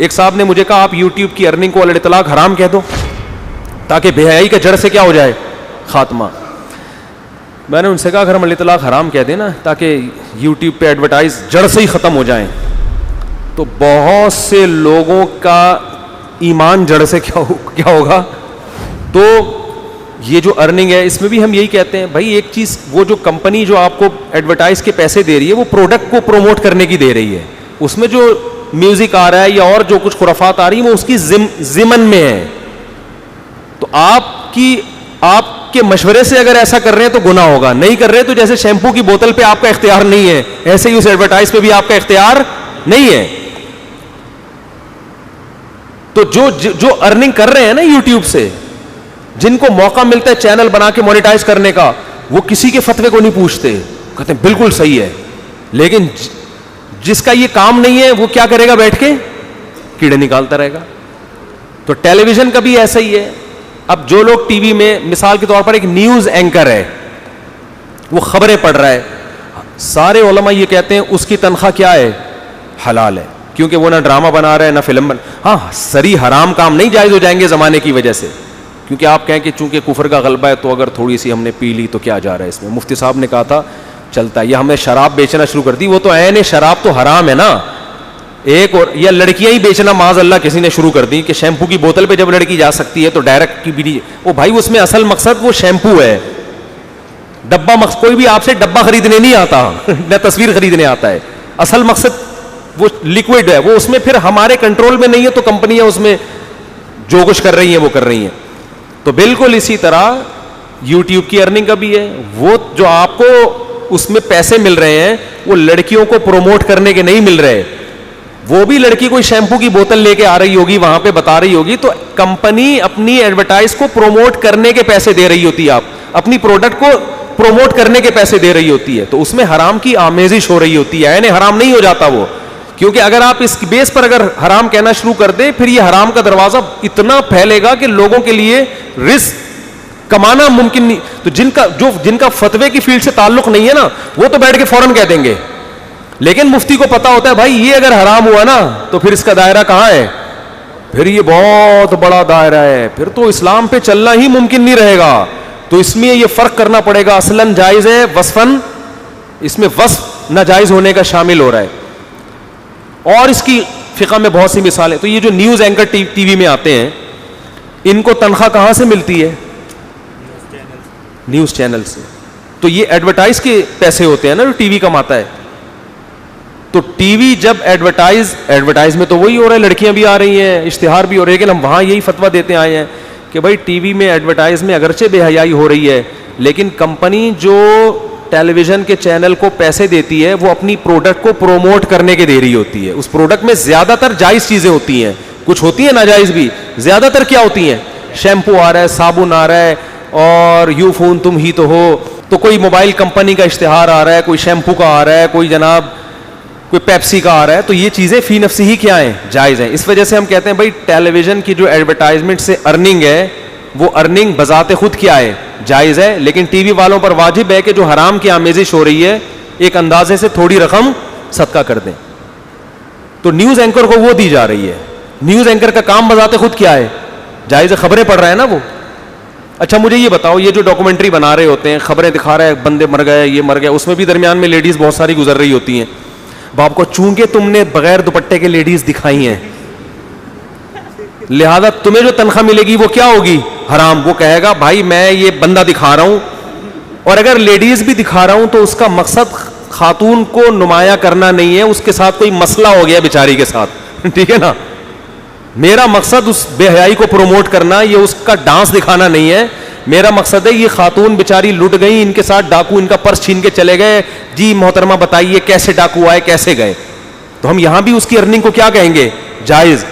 ایک صاحب نے مجھے کہا آپ یوٹیوب کی ارننگ کو الاطلاق حرام کہہ دو تاکہ بے حیائی کا جڑ سے کیا ہو جائے خاتمہ. میں نے ان سے کہا اگر ہم الاطلاق حرام کہہ دیں نا تاکہ یوٹیوب پہ ایڈورٹائز جڑ سے ہی ختم ہو جائیں تو بہت سے لوگوں کا ایمان جڑ سے کیا ہوگا. تو یہ جو ارننگ ہے اس میں بھی ہم یہی کہتے ہیں بھائی ایک چیز وہ جو کمپنی جو آپ کو ایڈورٹائز کے پیسے دے رہی ہے وہ پروڈکٹ کو پروموٹ کرنے کی دے رہی ہے, اس میں جو میوزک آ رہا ہے یا اور جو کچھ خرافات آ رہی ہیں وہ اس کی ضمن میں ہے. تو آپ کے مشورے سے اگر ایسا کر رہے ہیں تو گناہ ہوگا, نہیں کر رہے تو جیسے شیمپو کی بوتل پہ آپ کا اختیار نہیں ہے ایسے ہی اس ایڈورٹائز پہ بھی آپ کا اختیار نہیں ہے. تو جو ارننگ کر رہے ہیں نا یوٹیوب سے, جن کو موقع ملتا ہے چینل بنا کے مونیٹائز کرنے کا, وہ کسی کے فتوے کو نہیں پوچھتے, کہتے ہیں بالکل صحیح ہے. لیکن جس کا یہ کام نہیں ہے وہ کیا کرے گا, بیٹھ کے کیڑے نکالتا رہے گا. تو ٹیلی ویژن کا بھی ایسا ہی ہے. اب جو لوگ ٹی وی میں مثال کے طور پر ایک نیوز اینکر ہے وہ خبریں پڑھ رہا ہے, سارے علماء یہ کہتے ہیں اس کی تنخواہ کیا ہے, حلال ہے, کیونکہ وہ نہ ڈرامہ بنا رہا ہے نہ فلم ہاں سری حرام کام نہیں جائز ہو جائیں گے زمانے کی وجہ سے, کیونکہ آپ کہیں کہ چونکہ کفر کا غلبہ ہے تو اگر تھوڑی سی ہم نے پی لی تو کیا جا رہا ہے اس میں. مفتی صاحب نے کہا تھا چلتا ہے, یہ ہم نے شراب بیچنا شروع کر دی, وہ تو عین شراب تو حرام ہے نا. ایک اور یا لڑکیاں ہی بیچنا معاذ اللہ کسی نے شروع کر دی کہ شیمپو کی بوتل پہ جب لڑکی جا سکتی ہے تو ڈائریکٹ کی بھی نہیں. وہ بھائی اس میں اصل مقصد وہ شیمپو ہے, ڈبہ مقصد کوئی بھی آپ سے ڈبہ خریدنے نہیں آتا نہ تصویر خریدنے آتا ہے, اصل مقصد وہ لیکوڈ ہے, وہ اس میں پھر ہمارے کنٹرول میں نہیں ہے تو کمپنیاں اس میں جو کچھ کر رہی ہیں وہ کر رہی ہیں. تو بالکل اسی طرح یوٹیوب کی ارننگ کا بھی ہے, وہ جو آپ کو اس میں پیسے مل رہے ہیں وہ لڑکیوں کو پروموٹ کرنے کے نہیں مل رہے. وہ بھی لڑکی کوئی شیمپو کی بوتل لے کے آ رہی ہوگی وہاں پہ بتا رہی ہوگی تو کمپنی اپنی ایڈورٹائز کو پروموٹ کرنے کے پیسے دے رہی ہوتی ہے, آپ اپنی پروڈکٹ کو پروموٹ کرنے کے پیسے دے رہی ہوتی ہے. تو اس میں حرام کی آمیزش ہو رہی ہوتی ہے, یعنی حرام نہیں ہو جاتا وہ, کیونکہ اگر آپ اس بیس پر اگر حرام کہنا شروع کر دیں پھر یہ حرام کا دروازہ اتنا پھیلے گا کہ لوگوں کے لیے رزق کمانا ممکن نہیں. تو جن کا فتوے کی فیلڈ سے تعلق نہیں ہے نا وہ تو بیٹھ کے فوراً کہہ دیں گے, لیکن مفتی کو پتا ہوتا ہے بھائی یہ اگر حرام ہوا نا تو پھر اس کا دائرہ کہاں ہے, پھر یہ بہت بڑا دائرہ ہے, پھر تو اسلام پہ چلنا ہی ممکن نہیں رہے گا. تو اس میں یہ فرق کرنا پڑے گا, اصلاً جائز ہے وصفاً, اس میں وصف ناجائز ہونے کا شامل ہو رہا ہے. اور اس کی فقہ میں بہت سی مثالیں. تو یہ جو نیوز اینکر ٹی وی میں آتے ہیں ان کو تنخواہ کہاں سے ملتی ہے, نیوز چینل سے. تو یہ ایڈورٹائز کے پیسے ہوتے ہیں نا جو ٹی وی کماتا ہے. تو ٹی وی جب ایڈورٹائز میں تو وہی ہو رہا ہے, لڑکیاں بھی آ رہی ہیں, اشتہار بھی ہو رہے ہیں, لیکن ہم وہاں یہی فتویٰ دیتے آئے ہیں کہ بھائی ٹی وی میں ایڈورٹائز میں اگرچہ بے حیائی ہو رہی ہے لیکن کمپنی جو ٹیلی ویژن کے چینل کو پیسے دیتی ہے وہ اپنی پروڈکٹ کو پروموٹ کرنے کے دے رہی ہوتی ہے. اس پروڈکٹ میں زیادہ تر جائز چیزیں ہوتی ہیں, کچھ ہوتی ہیں ناجائز بھی, زیادہ تر کیا ہوتی ہیں, شیمپو آ رہا ہے, صابن آ رہا ہے, اور یو فون تم ہی تو ہو, تو کوئی موبائل کمپنی کا اشتہار آ رہا ہے, کوئی شیمپو کا آ رہا ہے, کوئی جناب کوئی پیپسی کا آ رہا ہے. تو یہ چیزیں فی نفسی ہی کیا ہیں, جائز ہیں. اس وجہ سے ہم کہتے ہیں بھائی ٹیلی ویژن کی جو ایڈورٹائزمنٹ سے ارننگ ہے وہ ارننگ بذات خود کیا ہے, جائز ہے. لیکن ٹی وی والوں پر واجب ہے کہ جو حرام کی آمیزش ہو رہی ہے ایک اندازے سے تھوڑی رقم صدقہ کر دیں. تو نیوز اینکر کو وہ دی جا رہی ہے, نیوز اینکر کا کام بذات خود کیا ہے, جائز ہے, خبریں پڑھ رہا ہے نا وہ. اچھا مجھے یہ بتاؤ, یہ جو ڈاکومنٹری بنا رہے ہوتے ہیں, خبریں دکھا رہے ہیں, بندے مر گئے, یہ مر گئے, اس میں بھی درمیان میں لیڈیز بہت ساری گزر رہی ہوتی ہیں. باپ کو چونکہ تم نے بغیر دوپٹے کے لیڈیز دکھائی ہیں لہذا تمہیں جو تنخواہ ملے گی وہ کیا ہوگی, حرام. وہ کہے گا بھائی میں یہ بندہ دکھا رہا ہوں, اور اگر لیڈیز بھی دکھا رہا ہوں تو اس کا مقصد خاتون کو نمایاں کرنا نہیں ہے, اس کے ساتھ کوئی مسئلہ ہو گیا بیچاری کے ساتھ, ٹھیک ہے نا. میرا مقصد اس بے حیائی کو پروموٹ کرنا, یہ اس کا ڈانس دکھانا نہیں ہے. میرا مقصد ہے یہ خاتون بیچاری لٹ گئی, ان کے ساتھ ڈاکو ان کا پرس چھین کے چلے گئے, جی محترمہ بتائیے کیسے ڈاکو آئے, کیسے گئے. تو ہم یہاں بھی اس کی ارننگ کو کیا کہیں گے, جائز.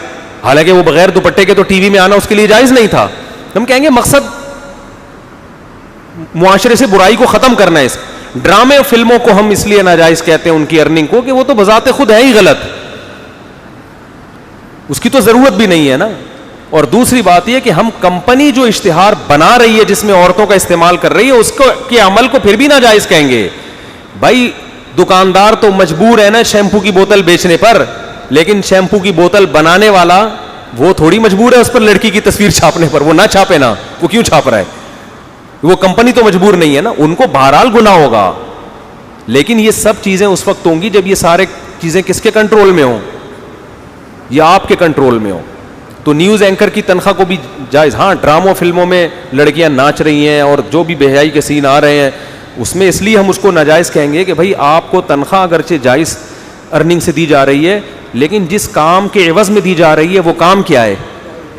حالانکہ وہ بغیر دوپٹے کے تو ٹی وی میں آنا اس کے لیے جائز نہیں تھا. ہم کہیں گے مقصد معاشرے سے برائی کو ختم کرنا ہے. اس ڈرامے اور فلموں کو ہم اس لیے ناجائز کہتے ہیں ان کی ارننگ کو کہ وہ تو بذات خود ہے ہی غلط, اس کی تو ضرورت بھی نہیں ہے نا. اور دوسری بات یہ کہ ہم کمپنی جو اشتہار بنا رہی ہے جس میں عورتوں کا استعمال کر رہی ہے اس کو کے عمل کو پھر بھی ناجائز کہیں گے. بھائی دکاندار تو مجبور ہے نا شیمپو کی بوتل بیچنے پر, لیکن شیمپو کی بوتل بنانے والا وہ تھوڑی مجبور ہے اس پر لڑکی کی تصویر چھاپنے پر, وہ نہ چھاپے نا, وہ کیوں چھاپ رہا ہے؟ وہ کمپنی تو مجبور نہیں ہے نا, ان کو بہرحال گناہ ہوگا. لیکن یہ سب چیزیں اس وقت ہوں گی جب یہ سارے چیزیں کس کے کنٹرول میں ہوں؟ یا آپ کے کنٹرول میں ہوں. تو نیوز اینکر کی تنخواہ کو بھی جائز, ہاں ڈراموں فلموں میں لڑکیاں ناچ رہی ہیں اور جو بھی بے حیائی کے سین آ رہے ہیں اس میں, اس لیے ہم اس کو ناجائز کہیں گے کہ بھائی آپ کو تنخواہ اگرچہ جائز ارننگ سے دی جا رہی ہے, لیکن جس کام کے عوض میں دی جا رہی ہے وہ کام کیا ہے؟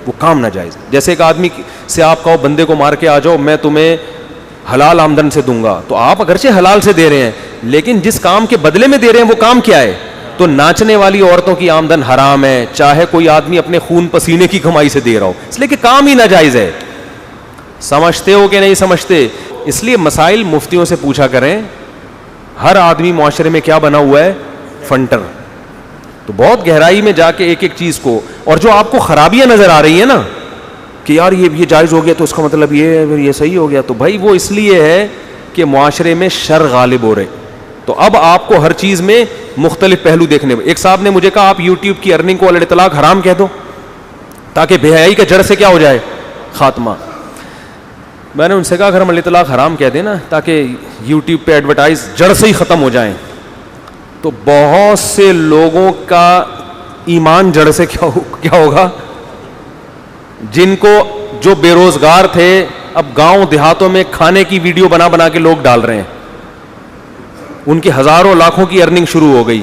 وہ کام ناجائز. جیسے ایک آدمی سے آپ کہو بندے کو مار کے آ جاؤ, میں تمہیں حلال آمدن سے دوں گا, تو آپ اگرچہ حلال سے دے رہے ہیں لیکن جس کام کے بدلے میں دے رہے ہیں وہ کام کیا ہے؟ تو ناچنے والی عورتوں کی آمدن حرام ہے, چاہے کوئی آدمی اپنے خون پسینے کی کمائی سے دے رہا ہو, اس لیے کہ کام ہی ناجائز ہے. سمجھتے ہو کہ نہیں سمجھتے؟ اس لیے مسائل مفتیوں سے پوچھا کریں. ہر آدمی معاشرے میں کیا بنا ہوا ہے؟ فنٹر. تو بہت گہرائی میں جا کے ایک ایک چیز کو, اور جو آپ کو خرابیاں نظر آ رہی ہیں نا کہ یار یہ جائز ہو گیا تو اس کا مطلب یہ ہے, پھر یہ صحیح ہو گیا, تو بھائی وہ اس لیے ہے کہ معاشرے میں شر غالب ہو رہے. تو اب آپ کو ہر چیز میں مختلف پہلو دیکھنے. ایک صاحب نے مجھے کہا آپ یوٹیوب کی ارننگ کو الاطلاق حرام کہہ دو تاکہ بے حیائی کا جڑ سے کیا ہو جائے؟ خاتمہ. میں نے ان سے کہا اگر ہم الاطلاق حرام کہہ دیں نا تاکہ یوٹیوب پہ ایڈورٹائز جڑ سے ہی ختم ہو جائیں, تو بہت سے لوگوں کا ایمان جڑ سے کیا ہوگا؟ جن کو جو بے روزگار تھے اب گاؤں دیہاتوں میں کھانے کی ویڈیو بنا بنا کے لوگ ڈال رہے ہیں, ان کی ہزاروں لاکھوں کی ارننگ شروع ہو گئی.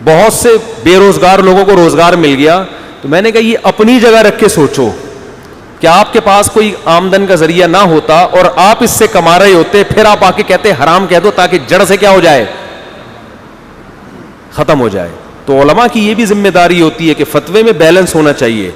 بہت سے بے روزگار لوگوں کو روزگار مل گیا. تو میں نے کہا یہ اپنی جگہ رکھ کے سوچو کہ آپ کے پاس کوئی آمدن کا ذریعہ نہ ہوتا اور آپ اس سے کما رہے ہوتے, پھر آپ آ کے کہتے حرام کہہ دو تاکہ جڑ سے کیا ہو جائے؟ ختم ہو جائے. تو علماء کی یہ بھی ذمہ داری ہوتی ہے کہ فتوے میں بیلنس ہونا چاہیے.